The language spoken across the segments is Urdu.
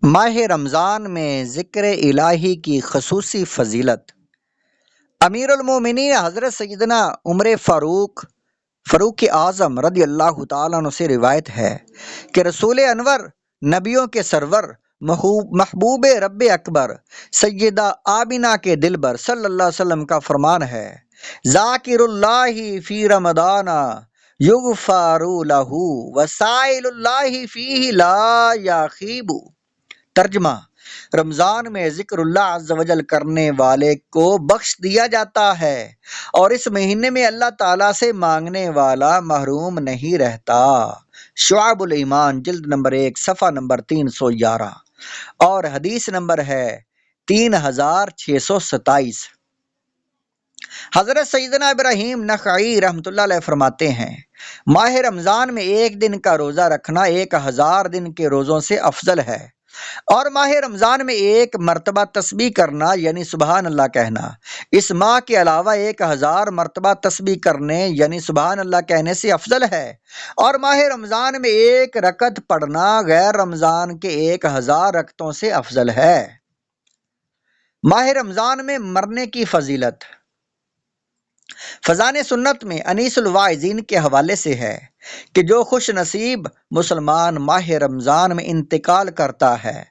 ماہ رمضان میں ذکر الہی کی خصوصی فضیلت۔ امیر المومنین حضرت سیدنا عمر فاروق اعظم رضی اللہ تعالیٰ عنہ سے روایت ہے کہ رسول انور، نبیوں کے سرور، محبوب رب اکبر، سیدہ آمینہ کے دلبر صلی اللہ علیہ وسلم کا فرمان ہے: ذاکر اللہ فی رمضان یغفر لہ وسائل اللہ فیہ لا یخیب۔ ترجمہ: رمضان میں ذکر اللہ عز و جل کرنے والے کو بخش دیا جاتا ہے، اور اس مہینے میں اللہ تعالیٰ سے مانگنے والا محروم نہیں رہتا۔ شعب الایمان جلد نمبر 1 صفحہ نمبر 311 اور حدیث نمبر ہے 3627۔ حضرت سیدنا ابراہیم نخعی رحمۃ اللہ علیہ فرماتے ہیں: ماہ رمضان میں ایک دن کا روزہ رکھنا 1000 دن کے روزوں سے افضل ہے، اور ماہ رمضان میں ایک مرتبہ تسبیح کرنا یعنی سبحان اللہ کہنا اس ماہ کے علاوہ 1000 مرتبہ تسبیح کرنے یعنی سبحان اللہ کہنے سے افضل ہے، اور ماہ رمضان میں ایک رکعت پڑھنا غیر رمضان کے 1000 رکعتوں سے افضل ہے۔ ماہ رمضان میں مرنے کی فضیلت۔ فضائل سنت میں انیس الواعظین کے حوالے سے ہے کہ جو خوش نصیب مسلمان ماہ رمضان میں انتقال کرتا ہے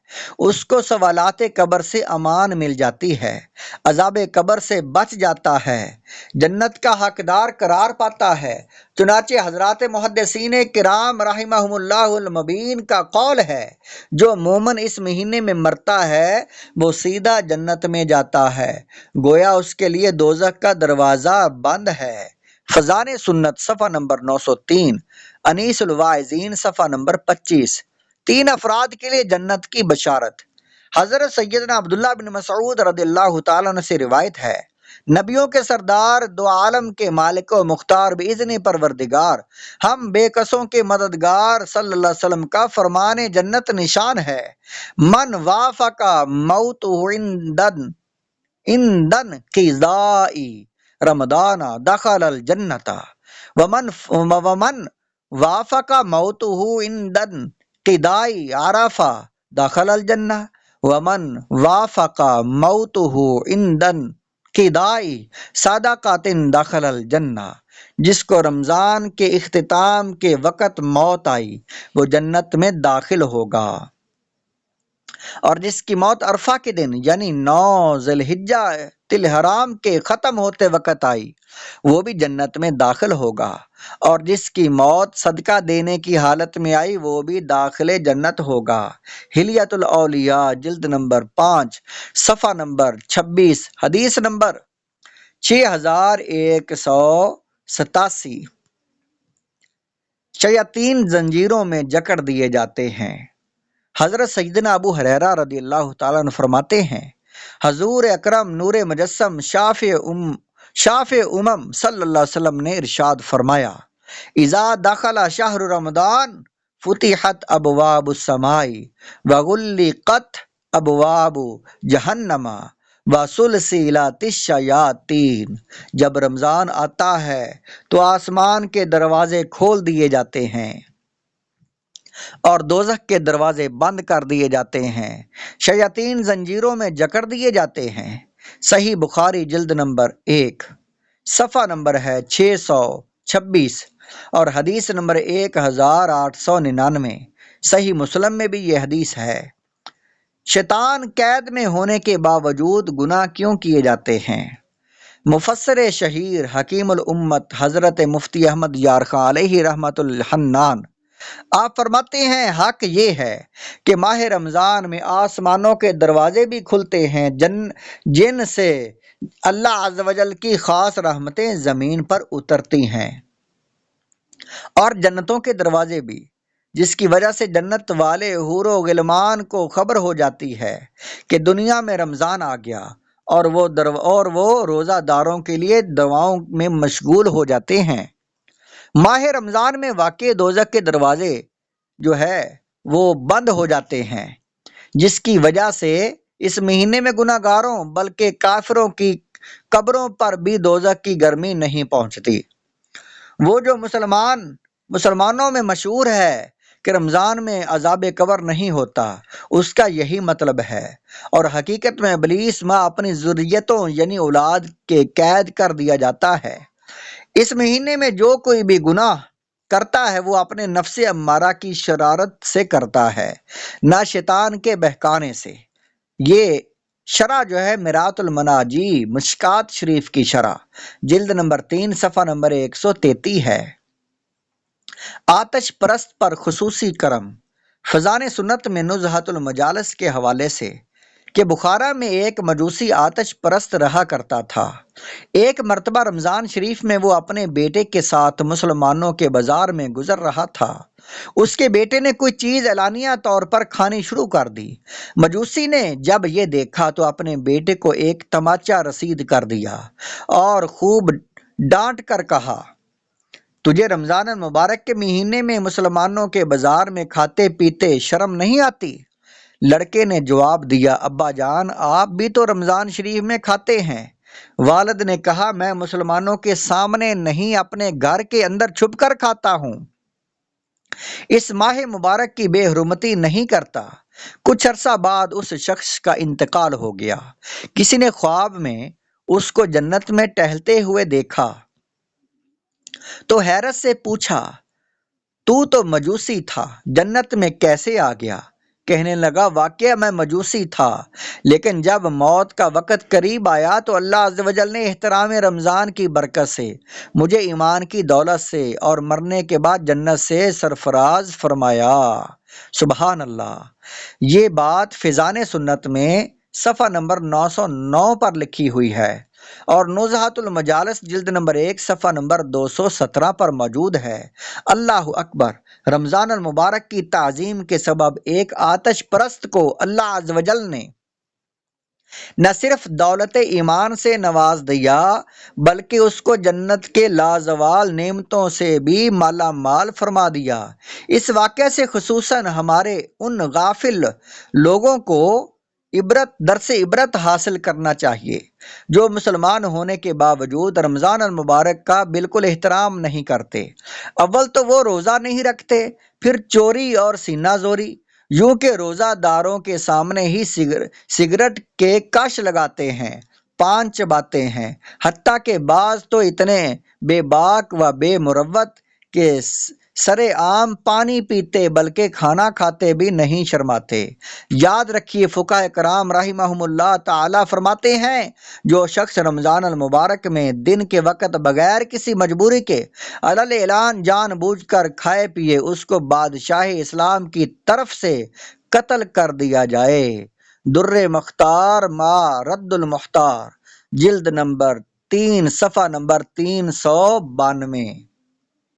اس کو سوالات قبر سے امان مل جاتی ہے، عذاب قبر سے بچ جاتا ہے، جنت کا حقدار قرار پاتا ہے۔ چنانچہ حضرات محدثین کرام رحمہم اللہ المبین کا قول ہے: جو مومن اس مہینے میں مرتا ہے وہ سیدھا جنت میں جاتا ہے، گویا اس کے لیے دوزخ کا دروازہ بند ہے۔ فضائل سنت صفحہ نمبر 903، انیس الواعظین صفحہ نمبر 25۔ 3 افراد کے لیے جنت کی بشارت۔ حضرت سیدنا عبداللہ بن مسعود رضی اللہ تعالیٰ عنہ سے روایت ہے: نبیوں کے سردار، دو عالم کے مالک و مختار باذن پروردگار، ہم بے کسوں کے مددگار صلی اللہ علیہ وسلم کا فرمان جنت نشان ہے: من وافق موت عندن قضاء رمضان دخل الجنت ومن وافق موته عند قضاء عرفہ دخل الجنہ ومن وافق موته عند قضاء صدقۃ دخل الجنہ۔ جس کو رمضان کے اختتام کے وقت موت آئی وہ جنت میں داخل ہوگا، اور جس کی موت عرفہ کے دن یعنی 9 ذی الحجہ الحرام کے ختم ہوتے وقت آئی وہ بھی جنت میں داخل ہوگا، اور جس کی موت صدقہ دینے کی حالت میں آئی وہ بھی داخل جنت ہوگا۔ حلیۃ الاولیاء جلد نمبر 5 صفحہ نمبر 26، حدیث نمبر 6187۔ شیاطین زنجیروں میں جکڑ دیے جاتے ہیں۔ حضرت سیدنا ابو ہریرہ رضی اللہ تعالیٰ عنہ فرماتے ہیں: حضور اکرم نور مجسم شافع امم صلی اللہ علیہ وسلم نے ارشاد فرمایا: اذا دخل شہر رمضان فتحت ابواب السماء وغلقت ابواب جہنم وسلسلت الشیاطین۔ جب رمضان آتا ہے تو آسمان کے دروازے کھول دیے جاتے ہیں اور دوزخ کے دروازے بند کر دیے جاتے ہیں، شیاطین زنجیروں میں جکڑ دیے جاتے ہیں۔ صحیح بخاری جلد نمبر 1 صفحہ نمبر ہے 626 اور حدیث نمبر 1899۔ صحیح مسلم میں بھی یہ حدیث ہے۔ شیطان قید میں ہونے کے باوجود گناہ کیوں کیے جاتے ہیں؟ مفسر شہیر حکیم الامت حضرت مفتی احمد یار خان علیہ رحمت الحنان آپ فرماتے ہیں: حق یہ ہے کہ ماہ رمضان میں آسمانوں کے دروازے بھی کھلتے ہیں جن سے اللہ عز و جل کی خاص رحمتیں زمین پر اترتی ہیں، اور جنتوں کے دروازے بھی، جس کی وجہ سے جنت والے حور و غلمان کو خبر ہو جاتی ہے کہ دنیا میں رمضان آ گیا، اور وہ روزہ داروں کے لیے دعاؤں میں مشغول ہو جاتے ہیں۔ ماہ رمضان میں واقع دوزخ کے دروازے جو ہے وہ بند ہو جاتے ہیں، جس کی وجہ سے اس مہینے میں گناہ گاروں بلکہ کافروں کی قبروں پر بھی دوزخ کی گرمی نہیں پہنچتی۔ وہ جو مسلمانوں میں مشہور ہے کہ رمضان میں عذاب قبر نہیں ہوتا، اس کا یہی مطلب ہے، اور حقیقت میں ابلیس ماں اپنی ذریتوں یعنی اولاد کے قید کر دیا جاتا ہے۔ اس مہینے میں جو کوئی بھی گناہ کرتا ہے وہ اپنے نفس امارہ کی شرارت سے کرتا ہے، نہ شیطان کے بہکانے سے۔ یہ شرح جو ہے میرات المناجی مشکات شریف کی شرح جلد نمبر 3 صفحہ نمبر 133 ہے۔ آتش پرست پر خصوصی کرم۔ فضان سنت میں نزہت المجالس کے حوالے سے کہ بخارا میں ایک مجوسی آتش پرست رہا کرتا تھا۔ ایک مرتبہ رمضان شریف میں وہ اپنے بیٹے کے ساتھ مسلمانوں کے بازار میں گزر رہا تھا۔ اس کے بیٹے نے کوئی چیز اعلانیہ طور پر کھانی شروع کر دی۔ مجوسی نے جب یہ دیکھا تو اپنے بیٹے کو ایک تماچا رسید کر دیا اور خوب ڈانٹ کر کہا، تجھے رمضان المبارک کے مہینے میں مسلمانوں کے بازار میں کھاتے پیتے شرم نہیں آتی؟ لڑکے نے جواب دیا، ابا جان آپ بھی تو رمضان شریف میں کھاتے ہیں۔ والد نے کہا، میں مسلمانوں کے سامنے نہیں اپنے گھر کے اندر چھپ کر کھاتا ہوں، اس ماہ مبارک کی بے حرمتی نہیں کرتا۔ کچھ عرصہ بعد اس شخص کا انتقال ہو گیا۔ کسی نے خواب میں اس کو جنت میں ٹہلتے ہوئے دیکھا تو حیرت سے پوچھا، تو مجوسی تھا، جنت میں کیسے آ گیا؟ کہنے لگا، واقعہ میں مجوسی تھا، لیکن جب موت کا وقت قریب آیا تو اللہ عز و جل نے احترام رمضان کی برکت سے مجھے ایمان کی دولت سے اور مرنے کے بعد جنت سے سرفراز فرمایا۔ سبحان اللہ۔ یہ بات فضان سنت میں صفحہ نمبر 909 پر لکھی ہوئی ہے اور نزہت المجالس جلد نمبر 1 صفحہ نمبر 217 پر موجود ہے۔ اللہ اکبر۔ رمضان المبارک کی تعظیم کے سبب ایک آتش پرست کو اللہ عز و جل نے نہ صرف دولت ایمان سے نواز دیا بلکہ اس کو جنت کے لازوال نعمتوں سے بھی مالا مال فرما دیا۔ اس واقعے سے خصوصاً ہمارے ان غافل لوگوں کو درس عبرت حاصل کرنا چاہیے جو مسلمان ہونے کے باوجود رمضان المبارک کا بالکل احترام نہیں کرتے۔ اول تو وہ روزہ نہیں رکھتے، پھر چوری اور سینہ زوری، یوں کہ روزہ داروں کے سامنے ہی سگریٹ کے کش لگاتے ہیں، پان چباتے ہیں، حتیٰ کہ بعض تو اتنے بے باک و بے مروت کہ سرے عام پانی پیتے بلکہ کھانا کھاتے بھی نہیں شرماتے۔ یاد رکھیے فقہاء کرام رحمہم اللہ تعالی فرماتے ہیں، جو شخص رمضان المبارک میں دن کے وقت بغیر کسی مجبوری کے علل اعلان جان بوجھ کر کھائے پیے، اس کو بادشاہ اسلام کی طرف سے قتل کر دیا جائے۔ در مختار ما رد المختار جلد نمبر 3 صفحہ نمبر 392۔